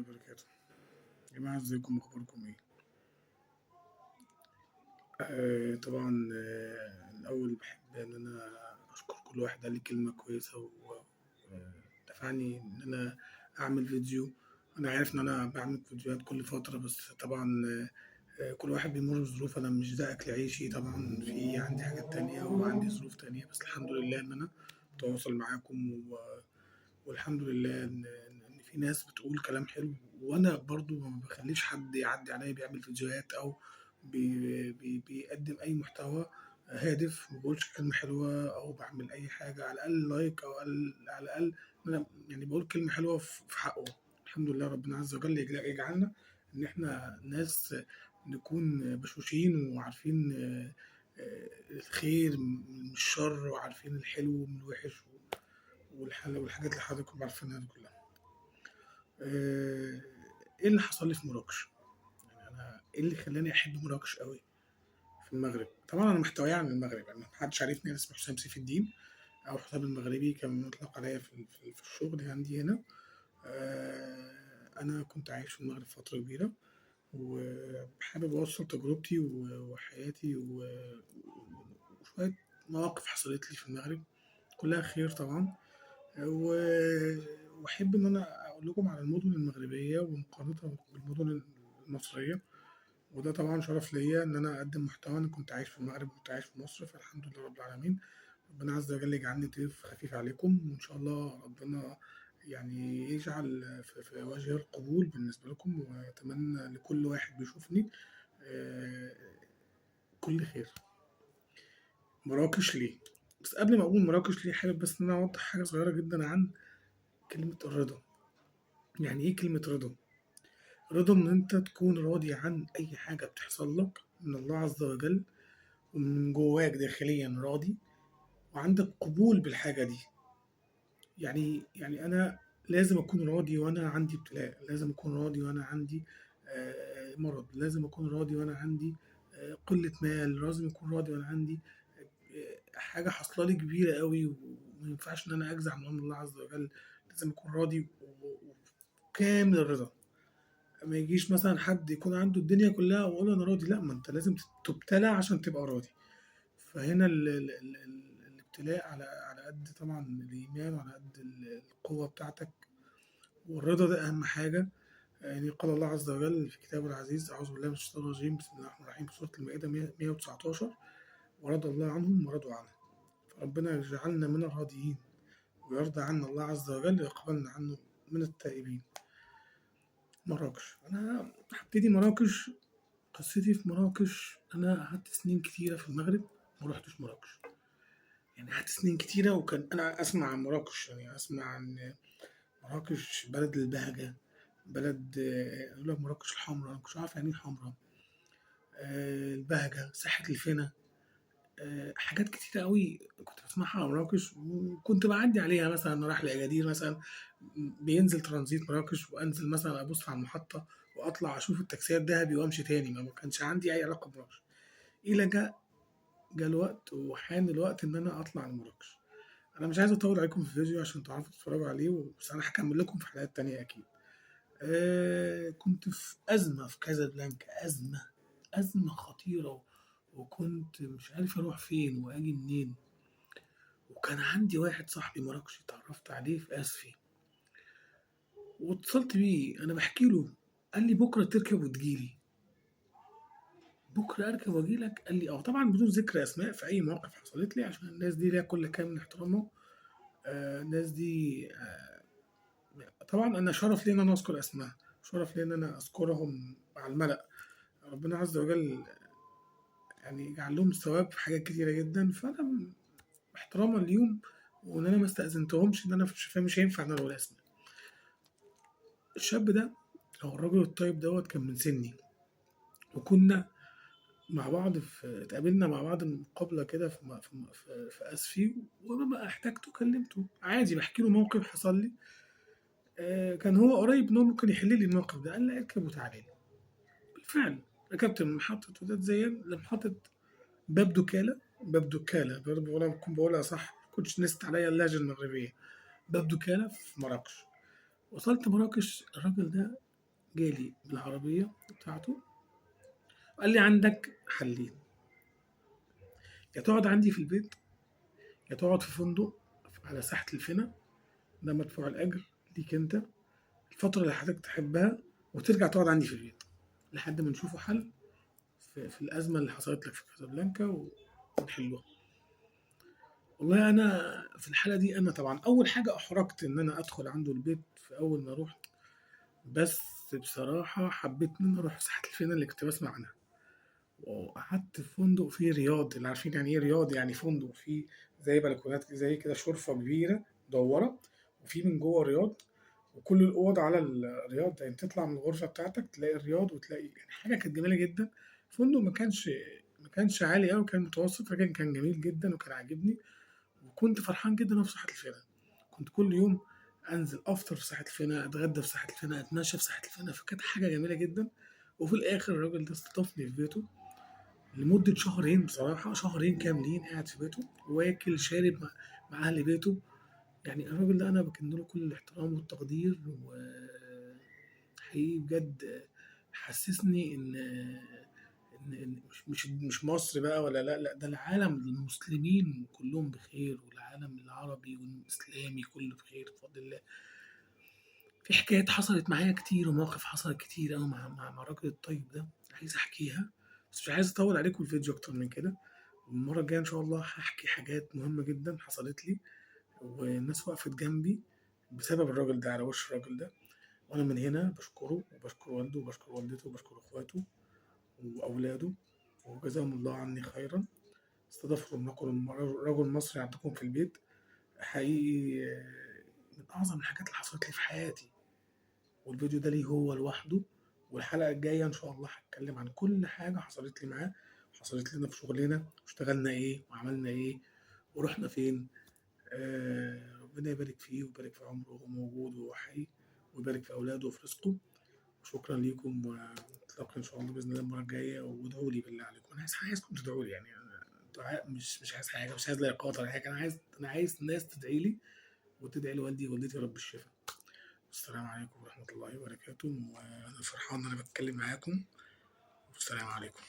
وبركاته. يا جماعة ازيكم، اخباركم ايه؟ طبعا، الاول بحب ان انا اشكر كل واحد قال لي كلمة كويسة ودفعني ان انا اعمل فيديو. انا عارف ان انا بعمل فيديوهات كل فترة، بس طبعا كل واحد بيمر بظروف. انا مش ده اكل عيشي طبعا، في عندي حاجات تانية وعندي ظروف تانية، بس الحمد لله ان انا بتواصل معاكم والحمد لله إن في ناس بتقول كلام حلو، وأنا برضو ما بخليش حد يعدي عليا بيعمل فيديوهات أو بيقدم أي محتوى هادف. ما بقولش كلمة حلوة أو بعمل أي حاجة، على الأقل لايك أو على الأقل أنا يعني بقول كلمة حلوة في حقه. الحمد لله ربنا عز وجل يجعلنا إن إحنا ناس نكون بشوشين وعارفين الخير من الشر، وعارفين الحلو من الوحش، والحاجات اللي حضراتكم عارفينها دي كلها. ايه اللي حصل لي في مراكش؟ يعني انا ايه اللي خلاني احب مراكش قوي في المغرب؟ طبعا انا محتوية عن المغرب، يعني محدش عارفني. انا اسمي حسام سيف الدين او حسام المغربي كان مطلق عليا في الشغل عندي هنا. انا كنت عايش في المغرب فترة كبيرة، وحابب اوصل تجربتي وحياتي وشوية مواقف حصلت لي في المغرب، كلها خير طبعا. واحب ان انا اقول لكم على المدن المغربيه ومقارنتها بالمدن المصريه، وده طبعا شرف ليا ان انا اقدم محتوى. انا كنت عايش في المغرب وكنت عايش في مصر، فالحمد لله رب العالمين. ربنا عز وجل يجعلني ضيف خفيف عليكم، وان شاء الله ربنا يعني يجعل في وجه القبول بالنسبه لكم، واتمنى لكل واحد بيشوفني آه، كل خير. مراكش ليه؟ بس قبل ما اقول مراكش ليه، حابب بس ان انا اوضح حاجه صغيره جدا عن كلمه الرضا. يعني ايه كلمة رضا؟ رضا ان انت تكون راضي عن اي حاجة بتحصل لك من الله عز وجل، ومن جواك داخليا راضي وعندك قبول بالحاجة دي. يعني انا لازم اكون راضي وانا عندي ابتلاء، لازم اكون راضي وانا عندي مرض، لازم اكون راضي وانا عندي قلة مال، لازم اكون راضي وانا عندي حاجة حصلة لي كبيرة قوي وما ينفعش ان انا اجزع من امر الله عز وجل. لازم اكون راضي وكامل الرضا. ما يجيش مثلا حد يكون عنده الدنيا كلها ويقول انا راضي، لا، ما انت لازم تبتلى عشان تبقى راضي. فهنا الابتلاء على قد طبعا الايمان وعلى قد القوه بتاعتك، والرضا ده اهم حاجه. يعني قال الله عز وجل في كتابه العزيز: اعوذ بالله من الشيطان الرجيم، بسم الله الرحمن الرحيم، في سوره المائده 119: ورضى الله عنهم ورضوا عنه. فربنا يجعلنا من الراضيين، ويرضى عنا الله عز وجل، ويقبلنا عنه من التائبين. مراكش، انا هبتدي مراكش. قصتي في مراكش: أنا قعدت سنين كتيرة في المغرب ما روحتش مراكش. يعني قعدت سنين كتيرة، وكان أنا أسمع عن مراكش، يعني أسمع عن مراكش بلد البهجة، بلد يقول لك مراكش الحمراء. أنا مكنتش عارف يعني إيه حمراء. البهجة، ساحة الفنا، حاجات كتيرة قوي كنت بسمعها عن مراكش، وكنت بعدي عليها. مثلا رايح لأجادير مثلا، بينزل ترانزيت مراكش، وأنزل مثلا أبص على المحطة وأطلع أشوف التاكسيات الذهبي وأمشي تاني. ما كانش عندي أي علاقة بمراكش. إلى جه الوقت وحان الوقت إن أنا أطلع لمراكش. أنا مش عايز أطول عليكم في الفيديو عشان تعرفوا تتفرجوا عليه، بس أنا هكمل لكم في حلقات تانية أكيد. كنت في أزمة في كازابلانكا، أزمة خطيرة، وكنت مش عارف أروح فين وأجي منين. وكان عندي واحد صاحبي مراكشي اتعرفت عليه في آسفي، واتصلت بيه. أنا بحكي له، قال لي بكرة تركب وتجيلي. بكرة أركب وأجيلك؟ قال لي أه. طبعا بدون ذكر أسماء في أي مواقف حصلت لي، عشان الناس دي ليها كل كامل احترامه. الناس دي طبعا أنا شرف لي إن أنا أذكر أسماء، شرف لي إن أنا أذكرهم على الملأ. ربنا عز وجل يعني يجعل لهم الثواب في حاجات كتيرة جدا. فأنا احتراما ليهم، وإن أنا ما استأذنتهمش، إن أنا مش هينفع إن أنا أقول أسماء. الشاب ده أو الراجل الطيب دوت كان من سني، وكنا مع بعض اتقابلنا مع بعض مقابلة كده في أسفي، ولما احتجته كلمته عادي، بحكي له موقف حصل لي. كان هو قريب إن هو ممكن يحل لي الموقف ده. قال لي اركب وتعالى لي. بالفعل ركبت من محطة وداد زيان لمحطة باب دكالة. باب دكالة برضه بقولها صح، كنتش نست عليا اللهجة المغربية. باب دكالة في مراكش. وصلت مراكش. الراجل ده جالي بالعربية بتاعته وقال لي عندك حلين، يا تقعد عندي في البيت يا تقعد في فندق على ساحة الفنا، ده مدفوع الأجر ليك أنت الفترة اللي حضرتك تحبها، وترجع تقعد عندي في البيت لحد ما نشوفوا حل في الأزمة اللي حصلت لك في كازابلانكا ونحلوها. والله أنا في الحالة دي أنا طبعا أول حاجة أحرجت إن أنا أدخل عنده البيت في أول ما رحت، بس بصراحة حبيت إن أنا أروح ساحة الفنا اللي كنت بسمع عنها، وقعدت في فندق فيه رياض. اللي عارفين يعني إيه رياض؟ يعني فندق فيه زي بلكونات زي كده شرفة كبيرة مدورة، وفي من جوه رياض، وكل الأوض على الرياض، يعني تطلع من الغرفة بتاعتك تلاقي الرياض، وتلاقي يعني حاجة كانت جميلة جدا. فندق ما كانش عالي أوي، كان متوسط، لكن كان جميل جدا وكان عاجبني، وكنت فرحان جدا أنا في ساحة الفنا. كنت كل يوم أنزل أفطر في ساحة الفنا، أتغدى في ساحة الفنا، أتمشى في ساحة الفنا، فكانت حاجة جميلة جدا. وفي الآخر الراجل ده استضافني في بيته لمدة شهرين، بصراحة شهرين كاملين قاعد في بيته واكل شارب مع أهل بيته. يعني الراجل ده أنا بكن له كل الاحترام والتقدير، وحقيقي بجد حسسني إن مش مصر بقى ولا لا لا، ده العالم المسلمين كلهم بخير، والعالم العربي والإسلامي كله بخير بفضل الله. في حكايات حصلت معايا كتير ومواقف حصلت كتير أوي مع الراجل الطيب ده، عايز أحكيها بس مش عايز أطول عليكم الفيديو أكتر من كده. المرة الجاية إن شاء الله هحكي حاجات مهمة جدا حصلت لي، والناس وقفت جنبي بسبب الراجل ده، على وش الراجل ده. وأنا من هنا بشكره وبشكر والده وبشكر والدته وبشكر إخواته وأولاده، وجزاهم الله عني خيرا. استضافوا رجل مصري عندكم في البيت، حقيقي من أعظم الحاجات اللي حصلت لي في حياتي. والفيديو ده ليه هو لوحده، والحلقة الجاية إن شاء الله هتكلم عن كل حاجة حصلت لي معاه، حصلت لنا في شغلنا، واشتغلنا إيه وعملنا إيه ورحنا فين. ربنا يبارك فيه ويبارك في عمره وهو موجود وهو حي، ويبارك في أولاده وفي رزقه. وشكرا ليكم، ونتلاقى إن شاء الله بإذن الله المرة الجاية، وادعوا لي بالله عليكم. أنا عايزكم تدعوا لي، يعني دعاء، مش عايز حاجة، مش عايز لايقات ولا حاجة، أنا عايز ناس تدعي لي وتدعي لوالدي ووالدتي رب الشفاء. السلام عليكم ورحمة الله وبركاته، وأنا فرحان إن أنا بتكلم معاكم، والسلام عليكم.